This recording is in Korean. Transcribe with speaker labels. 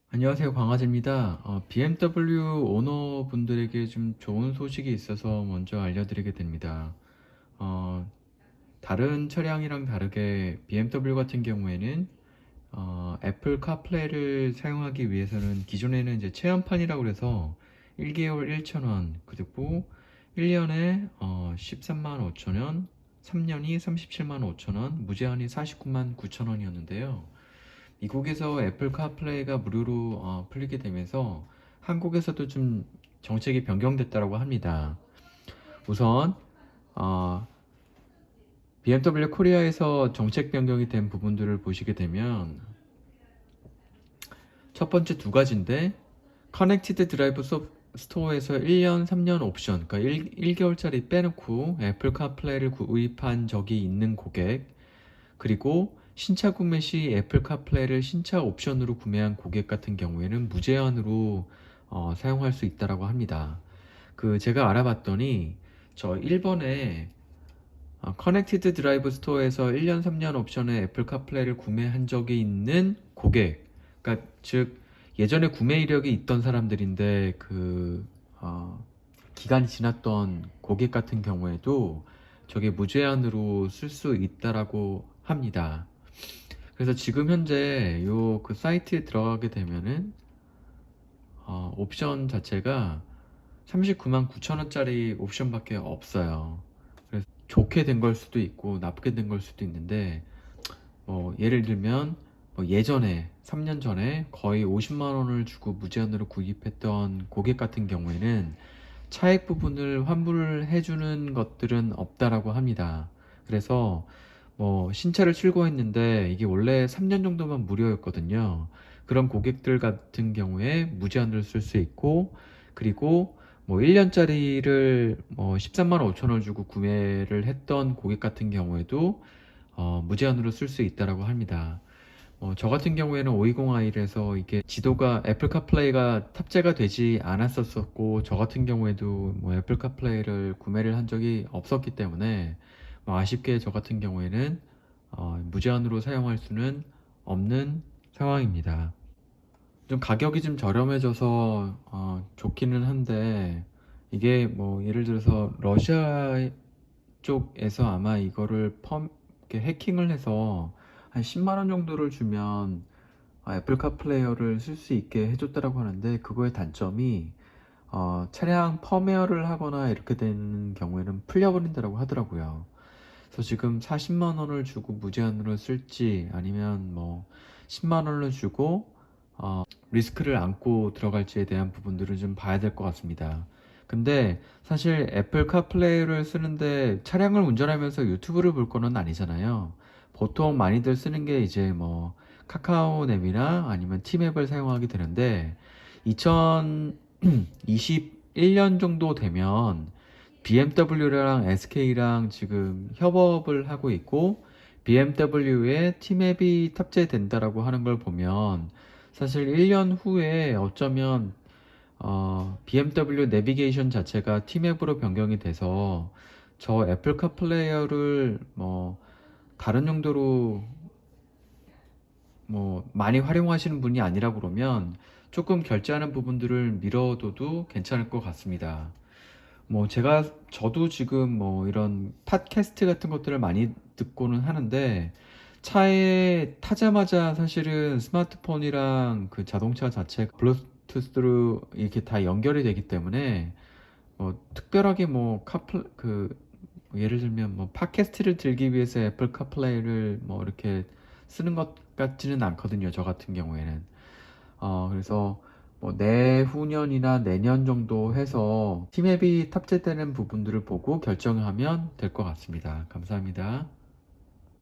Speaker 1: 안녕하세요, 광화제입니다. BMW 오너분들에게 좀 좋은 소식이 있어서 먼저 알려드리게 됩니다. 어, 다른 차량이랑 다르게 BMW 같은 경우에는 애플 카플레이를 사용하기 위해서는 기존에는 이제 체험판이라고 해서 1개월 1,000원, 그리고 1년에 13만 5천원, 3년이 37만 5천원, 무제한이 49만 9천원이었는데요. 미국에서 애플 카플레이가 무료로 풀리게 되면서 한국에서도 좀 정책이 변경됐다고 합니다. 우선 BMW 코리아에서 정책 변경이 된 부분들을 보시게 되면 첫 번째 두 가지인데, 커넥티드 드라이브 스토어에서 1년, 3년 옵션, 그러니까 1개월짜리 빼놓고 애플 카플레이를 구입한 적이 있는 고객, 그리고 신차 구매 시 애플 카플레이를 신차 옵션으로 구매한 고객 같은 경우에는 무제한으로 사용할 수 있다고 합니다. 제가 알아봤더니 저 1번에 커넥티드 드라이브 스토어에서 1년, 3년 옵션의 애플 카플레이를 구매한 적이 있는 고객, 그러니까 즉 예전에 구매 이력이 있던 사람들인데 기간이 지났던 고객 같은 경우에도 저게 무제한으로 쓸 수 있다라고 합니다. 그래서 지금 현재 그 사이트에 들어가게 되면은 옵션 자체가 39만 9천원짜리 옵션밖에 없어요. 그래서 좋게 된 걸 수도 있고 나쁘게 된 걸 수도 있는데, 예를 들면 예전에 3년 전에 거의 50만 원을 주고 무제한으로 구입했던 고객 같은 경우에는 차액 부분을 환불을 해주는 것들은 없다라고 합니다. 그래서 신차를 출고했는데 이게 원래 3년 정도만 무료였거든요. 그런 고객들 같은 경우에 무제한으로 쓸 수 있고, 그리고 1년짜리를 13만 5천 원 주고 구매를 했던 고객 같은 경우에도 무제한으로 쓸 수 있다라고 합니다. 저 같은 경우에는 520i에서 이게 지도가 애플 카플레이가 탑재가 되지 않았었고, 저 같은 경우에도 애플 카플레이를 구매를 한 적이 없었기 때문에 아쉽게 저 같은 경우에는 무제한으로 사용할 수는 없는 상황입니다. 좀 가격이 좀 저렴해져서 좋기는 한데, 이게 예를 들어서 러시아 쪽에서 아마 이거를 이렇게 해킹을 해서 한 10만 원 정도를 주면 애플 카플레이어를 쓸 수 있게 해줬다라고 하는데, 그거의 단점이 차량 펌웨어를 하거나 이렇게 되는 경우에는 풀려버린다라고 하더라고요. 그래서 지금 40만 원을 주고 무제한으로 쓸지, 아니면 10만 원을 주고 리스크를 안고 들어갈지에 대한 부분들을 좀 봐야 될 것 같습니다. 근데 사실 애플 카플레이를 쓰는데 차량을 운전하면서 유튜브를 볼 거는 아니잖아요. 보통 많이들 쓰는 게 이제 카카오 앱이나 아니면 티맵을 사용하게 되는데, 2021년 정도 되면 BMW랑 SK랑 지금 협업을 하고 있고, BMW에 티맵이 탑재된다라고 하는 걸 보면 사실 1년 후에 어쩌면 BMW 내비게이션 자체가 티맵으로 변경이 돼서 저 애플 카플레이어를 다른 용도로 많이 활용하시는 분이 아니라 그러면 조금 결제하는 부분들을 미뤄둬도 괜찮을 것 같습니다. 저도 지금 이런 팟캐스트 같은 것들을 많이 듣고는 하는데, 차에 타자마자 사실은 스마트폰이랑 그 자동차 자체 블루투스로 이렇게 다 연결이 되기 때문에 특별하게 예를 들면 팟캐스트를 들기 위해서 애플 카플레이를 이렇게 쓰는 것 같지는 않거든요, 저 같은 경우에는. 그래서 내후년이나 내년 정도 해서 티맵이 탑재되는 부분들을 보고 결정하면 될 것 같습니다. 감사합니다.